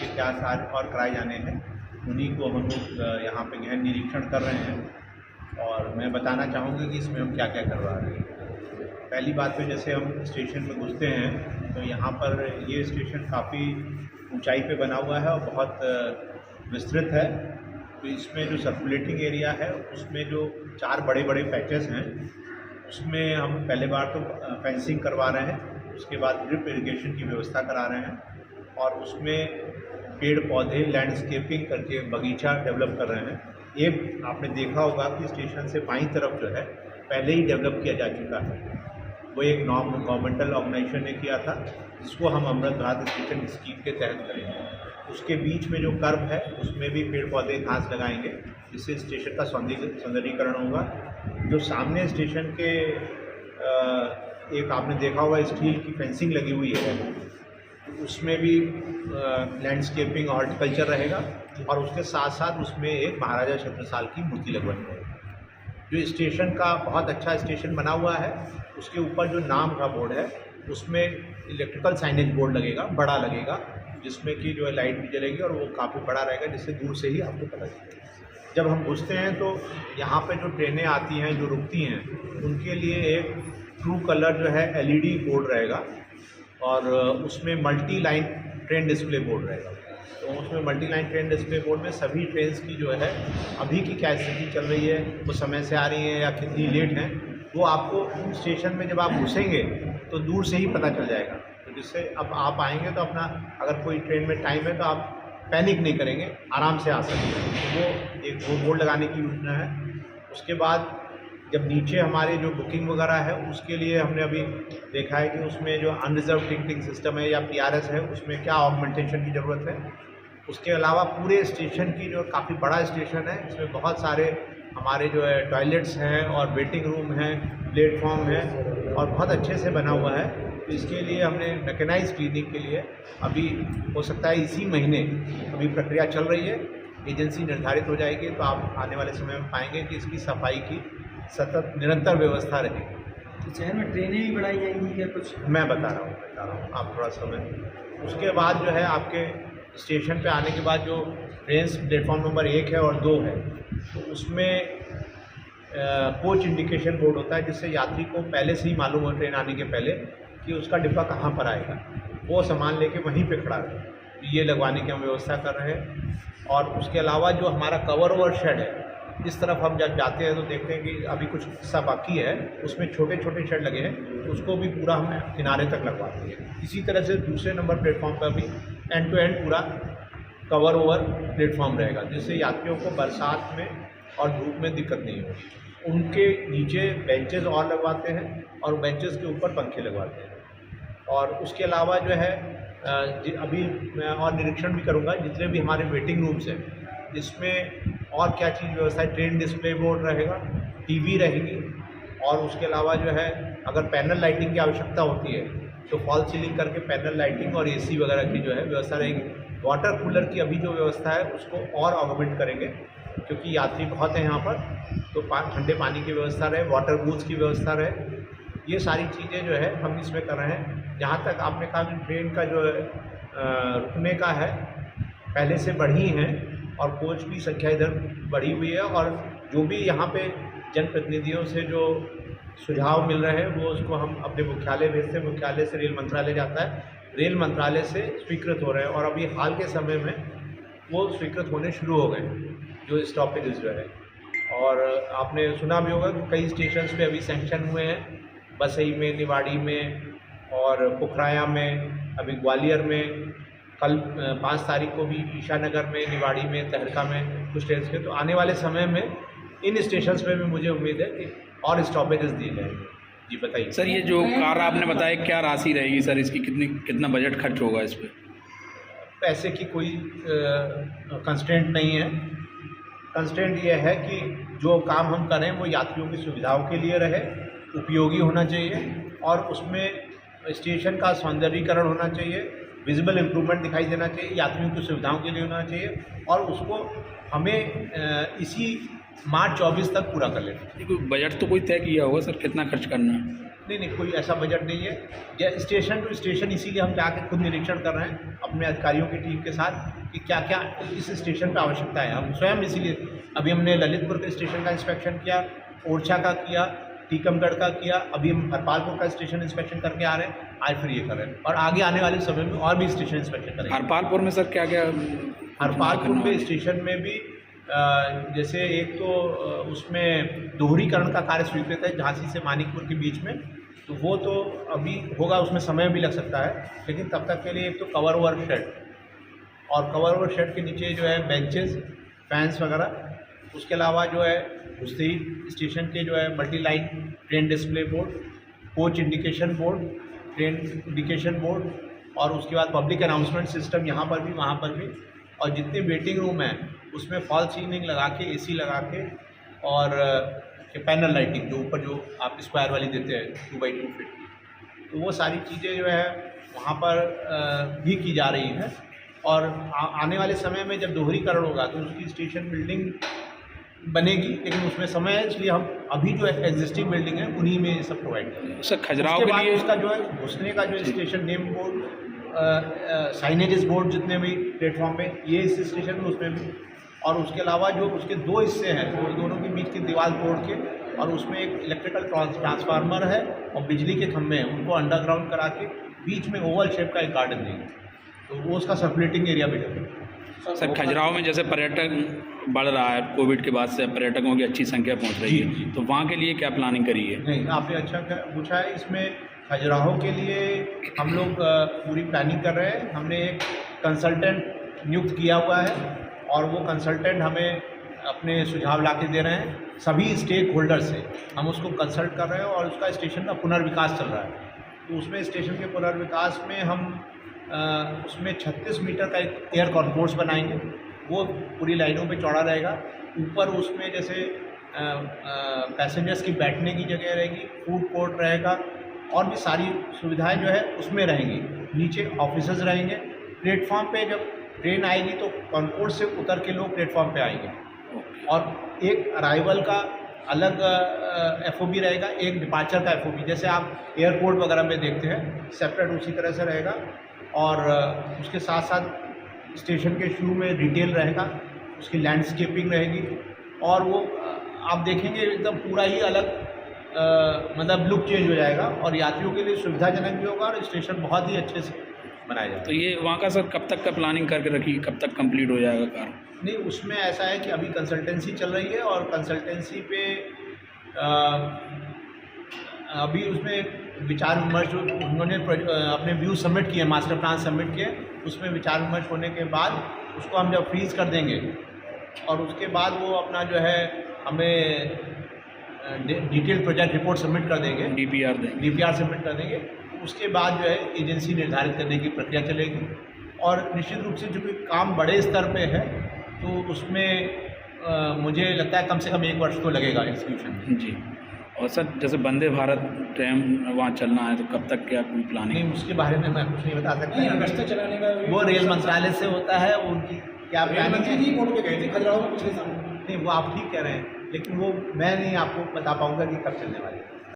के क्या कार्य और कराए जाने हैं, उन्हीं को हम लोग यहाँ पे गहन निरीक्षण कर रहे हैं। और मैं बताना चाहूँगा कि इसमें हम क्या क्या करवा रहे हैं। पहली बात तो जैसे हम स्टेशन में घुसते हैं तो यहाँ पर ये स्टेशन काफ़ी ऊंचाई पे बना हुआ है और बहुत विस्तृत है। तो इसमें जो सर्कुलेटिंग एरिया है उसमें जो 4 बड़े बड़े पैचेस हैं उसमें हम पहले बार तो फेंसिंग करवा रहे हैं, उसके बाद ड्रिप इरिगेशन की व्यवस्था करा रहे हैं और उसमें पेड़ पौधे लैंडस्केपिंग करके बगीचा डेवलप कर रहे हैं। एक आपने देखा होगा कि स्टेशन से बाईं तरफ जो है पहले ही डेवलप किया जा चुका है, वो एक नॉन गवर्नमेंटल ऑर्गेनाइजेशन ने किया था जिसको हम अमृत भारत स्टेशन स्कीम के तहत करेंगे। उसके बीच में जो कर्व है उसमें भी पेड़ पौधे घास लगाएंगे जिससे स्टेशन का सौंदर्यीकरण होगा। जो सामने स्टेशन के एक आपने देखा होगा स्टील की फेंसिंग लगी हुई है, उसमें भी लैंडस्केपिंग हॉर्टिकल्चर रहेगा और उसके साथ साथ उसमें एक महाराजा छत्रसाल की मूर्ति लगवानी है। जो स्टेशन का बहुत अच्छा स्टेशन बना हुआ है उसके ऊपर जो नाम का बोर्ड है उसमें इलेक्ट्रिकल साइनेज बोर्ड लगेगा, बड़ा लगेगा, जिसमें कि जो है लाइट भी जलेगी और वो काफ़ी बड़ा रहेगा जिससे दूर से ही आपको पता चलेगा। जब हम घुसते हैं तो यहाँ पे जो ट्रेनें आती हैं जो रुकती हैं उनके लिए एक ट्रू कलर जो है LED बोर्ड रहेगा और उसमें multi line train display board रहेगा। तो उसमें multi line train display board में सभी ट्रेन्स की जो है अभी की क्या स्थिति चल रही है, वो समय से आ रही हैं या कितनी लेट हैं, वो आपको स्टेशन में जब आप घुसेंगे तो दूर से ही पता चल जाएगा। तो जिससे अब आप आएंगे तो अपना अगर कोई ट्रेन में टाइम है तो आप पैनिक नहीं करेंगे, आराम से आ सकते हैं। तो वो एक बोर्ड लगाने की योजना है। उसके बाद जब नीचे हमारे जो बुकिंग वगैरह है उसके लिए हमने अभी देखा है कि उसमें जो अनरिजर्व टिकटिंग सिस्टम है या PRS है उसमें क्या ऑगमेंटेशन की ज़रूरत है। उसके अलावा पूरे स्टेशन की जो काफ़ी बड़ा स्टेशन है इसमें बहुत सारे हमारे जो है टॉयलेट्स हैं और वेटिंग रूम हैं, प्लेटफॉर्म है और बहुत अच्छे से बना हुआ है। तो इसके लिए हमने मैकेनाइज क्लीनिंग के लिए अभी हो सकता है इसी महीने अभी प्रक्रिया चल रही है, एजेंसी निर्धारित हो जाएगी तो आप आने वाले समय में पाएंगे कि इसकी सफाई की सतत निरंतर व्यवस्था रहेगी। तो शहर में ट्रेनें भी बढ़ाई जाएंगी क्या कुछ? मैं बता रहा हूँ आप थोड़ा समय। उसके बाद जो है आपके स्टेशन पे आने के बाद जो ट्रेन प्लेटफॉर्म नंबर 1 है और 2 है तो उसमें कोच इंडिकेशन बोर्ड होता है जिससे यात्री को पहले से ही मालूम हो ट्रेन आने के पहले कि उसका डिब्बा कहाँ पर आएगा, वो सामान लेके वहीं पे खड़ा है। तो ये लगवाने की हम व्यवस्था कर रहे हैं। और उसके अलावा जो हमारा कवर ओवर शेड है इस तरफ हम जब जाते हैं तो देखते हैं कि अभी कुछ हिस्सा बाकी है, उसमें छोटे छोटे शेड लगे हैं, तो उसको भी पूरा हम किनारे तक लगवाते हैं। इसी तरह से दूसरे नंबर प्लेटफॉर्म पर भी एंड टू एंड पूरा कवर ओवर प्लेटफॉर्म रहेगा जिससे यात्रियों को बरसात में और धूप में दिक्कत नहीं होगी। उनके नीचे बेंचेस और लगवाते हैं और बेंचेस के ऊपर पंखे लगवाते हैं। और उसके अलावा जो है अभी मैं और निरीक्षण भी करूँगा जितने भी हमारे वेटिंग रूम्स हैं इसमें और क्या चीज़ व्यवस्था है। ट्रेन डिस्प्ले बोर्ड रहेगा, TV रहेगी और उसके अलावा जो है अगर पैनल लाइटिंग की आवश्यकता होती है तो फॉल सीलिंग करके पैनल लाइटिंग और AC वगैरह की जो है व्यवस्था रहेगी। वाटर कूलर की अभी जो व्यवस्था है उसको और ऑगमेंट करेंगे क्योंकि यात्री बहुत हैं यहाँ पर, तो ठंडे पानी की व्यवस्था रहे, वाटर बूथ्स की व्यवस्था रहे। ये सारी चीज़ें जो है हम इसमें कर रहे हैं। जहाँ तक आपने कहा कि ट्रेन का जो रुकने का है पहले से बढ़ी हैं और कोच की संख्या इधर बढ़ी हुई है और जो भी यहाँ पे जनप्रतिनिधियों से जो सुझाव मिल रहे हैं वो उसको हम अपने मुख्यालय भेजते हैं। मुख्यालय से रेल मंत्रालय जाता है, रेल मंत्रालय से स्वीकृत हो रहे हैं और अभी हाल के समय में वो स्वीकृत होने शुरू हो गए जो स्टॉपेजेस जो है। और आपने सुना भी होगा कि कई स्टेशंस पे अभी सैंक्शन हुए हैं, बसई में, निवाड़ी में और पुखराया में, अभी ग्वालियर में, कल 5 तारीख को भी ईशानगर में, निवाड़ी में, तहरका में कुछ ट्रेन के। तो आने वाले समय में इन स्टेशंस पे भी मुझे उम्मीद है कि और स्टॉपेजेस दिए जाएंगे। जी बताइए सर, ये जो कार आपने बताया क्या राशि रहेगी सर, इसकी कितना बजट खर्च होगा इस पर? पैसे की कोई कंस्ट्रेंट नहीं है। कंस्ट्रेंट ये है कि जो काम हम करें वो यात्रियों की सुविधाओं के लिए रहे, उपयोगी होना चाहिए और उसमें स्टेशन का सौंदर्यीकरण होना चाहिए, विजिबल इम्प्रूवमेंट दिखाई देना चाहिए, यात्रियों की सुविधाओं के लिए होना चाहिए और उसको हमें इसी मार्च 24 तक पूरा कर लेना। बजट तो कोई तय किया होगा सर, कितना खर्च करना है? नहीं, कोई ऐसा बजट नहीं है। स्टेशन टू स्टेशन इसीलिए हम जाके खुद निरीक्षण कर रहे हैं अपने अधिकारियों की टीम के साथ कि क्या क्या इस स्टेशन पर आवश्यकता है। हम स्वयं इसीलिए अभी हमने ललितपुर के स्टेशन का इंस्पेक्शन किया, ओरछा का किया, टीकमगढ़ का किया, अभी हम हरपालपुर का स्टेशन इंस्पेक्शन करके आ रहे हैं, आज फिर ये कर रहे हैं और आगे आने वाले समय में और भी स्टेशन इंस्पेक्शन करेंगे। हरपालपुर में सर क्या क्या? हरपालपुर के स्टेशन में भी जैसे एक तो उसमें दोहरीकरण का कार्य स्वीकृत है झांसी से मानिकपुर के बीच में, तो वो तो अभी होगा, उसमें समय भी लग सकता है, लेकिन तब तक के लिए एक तो कवर ओवर शेड और कवर ओवर शेड के नीचे जो है बेंचेस, फैंस वगैरह, उसके अलावा जो है उससे स्टेशन के जो है multi line train display board, coach indication board, train indication board और उसके बाद पब्लिक अनाउंसमेंट सिस्टम यहाँ पर भी वहाँ पर भी, और जितने वेटिंग रूम हैं उसमें फॉल सीलिंग लगा के, एसी लगा के और पैनल लाइटिंग जो ऊपर जो आप स्क्वायर वाली देते हैं 2x2 फीट की, तो वो सारी चीज़ें जो है वहाँ पर भी की जा रही हैं। और आने वाले समय में जब दोहरीकरण होगा तो उसकी स्टेशन बिल्डिंग बनेगी, लेकिन उसमें समय है, इसलिए हम अभी जो एग्जिस्टिंग बिल्डिंग है उन्हीं में सब प्रोवाइड करेंगे। सर खजुराहो के लिए उसका जो है घुसने का जो station name board, signages board जितने भी प्लेटफॉर्म पे ये इस स्टेशन में उसमें भी, और उसके अलावा जो उसके दो हिस्से हैं वो दोनों के बीच की दीवार तोड़ के और उसमें एक इलेक्ट्रिकल ट्रांसफार्मर है और बिजली के खंभे हैं, उनको अंडरग्राउंड करा के बीच में ओवल शेप का एक गार्डन देंगे, तो वो उसका सर्कुलेटिंग एरिया भी देंगे। सर खजुराहो में जैसे पर्यटक बढ़ रहा है, कोविड के बाद से पर्यटकों की अच्छी संख्या पहुंच रही है, तो वहाँ के लिए क्या प्लानिंग करी है? नहीं, आपने अच्छा पूछा है। इसमें खजुराहो के लिए हम लोग पूरी प्लानिंग कर रहे हैं। हमने एक कंसल्टेंट नियुक्त किया हुआ है और वो कंसल्टेंट हमें अपने सुझाव ला के दे रहे हैं। सभी स्टेक होल्डर से हम उसको कंसल्ट कर रहे हैं और उसका स्टेशन का पुनर्विकास चल रहा है। तो उसमें स्टेशन के पुनर्विकास में हम उसमें 36 मीटर का एक एयर कॉन्कोर्स बनाएंगे, वो पूरी लाइनों पे चौड़ा रहेगा। ऊपर उसमें जैसे पैसेंजर्स की बैठने की जगह रहेगी, फूड कोर्ट रहेगा और भी सारी सुविधाएं जो है उसमें रहेंगी। नीचे ऑफिसेज रहेंगे। प्लेटफॉर्म पे जब ट्रेन आएगी तो कॉन्कोर्स से उतर के लोग प्लेटफॉर्म पे आएंगे और एक अराइवल का अलग एफओबी रहेगा, एक डिपार्चर का एफओबी, जैसे आप एयरपोर्ट वगैरह में देखते हैं सेपरेट उसी तरह से रहेगा। और उसके साथ साथ स्टेशन के शुरू में डिटेल रहेगा, उसकी लैंडस्केपिंग रहेगी और वो आप देखेंगे एकदम पूरा ही अलग मतलब लुक चेंज हो जाएगा और यात्रियों के लिए सुविधाजनक भी होगा और स्टेशन बहुत ही अच्छे से बनाया जाएगा। तो ये वहाँ का सर कब तक का प्लानिंग करके रखी, कब तक कंप्लीट हो जाएगा कार्य? नहीं, उसमें ऐसा है कि अभी कंसल्टेंसी चल रही है और कंसल्टेंसी पे अभी उसमें विचार विमर्श उन्होंने अपने व्यू सबमिट किए, मास्टर प्लान सबमिट किए, उसमें विचार विमर्श होने के बाद उसको हम जब फ्रीज कर देंगे और उसके बाद वो अपना जो है हमें डिटेल प्रोजेक्ट रिपोर्ट सबमिट कर देंगे, डीपीआर सबमिट कर देंगे। उसके बाद जो है एजेंसी निर्धारित करने की प्रक्रिया चलेगी और निश्चित रूप से जो कोई काम बड़े स्तर पे है तो उसमें मुझे लगता है कम से कम 1 वर्ष तो लगेगा एग्जीक्यूशन में। जी। और सर जैसे वंदे भारत ट्रेन वहाँ चलना है तो कब तक क्या कोई प्लानिंग? नहीं, उसके बारे में मैं कुछ नहीं बता सकता। रास्ते चलाने का वो रेल मंत्रालय से होता है, उनकी क्या प्लानिंग है। बोर्ड पे गए थे खजुराहो में पिछले साल। नहीं, वो आप ठीक कह रहे हैं, लेकिन वो मैं नहीं आपको बता पाऊंगा कि कब चलने वाली है।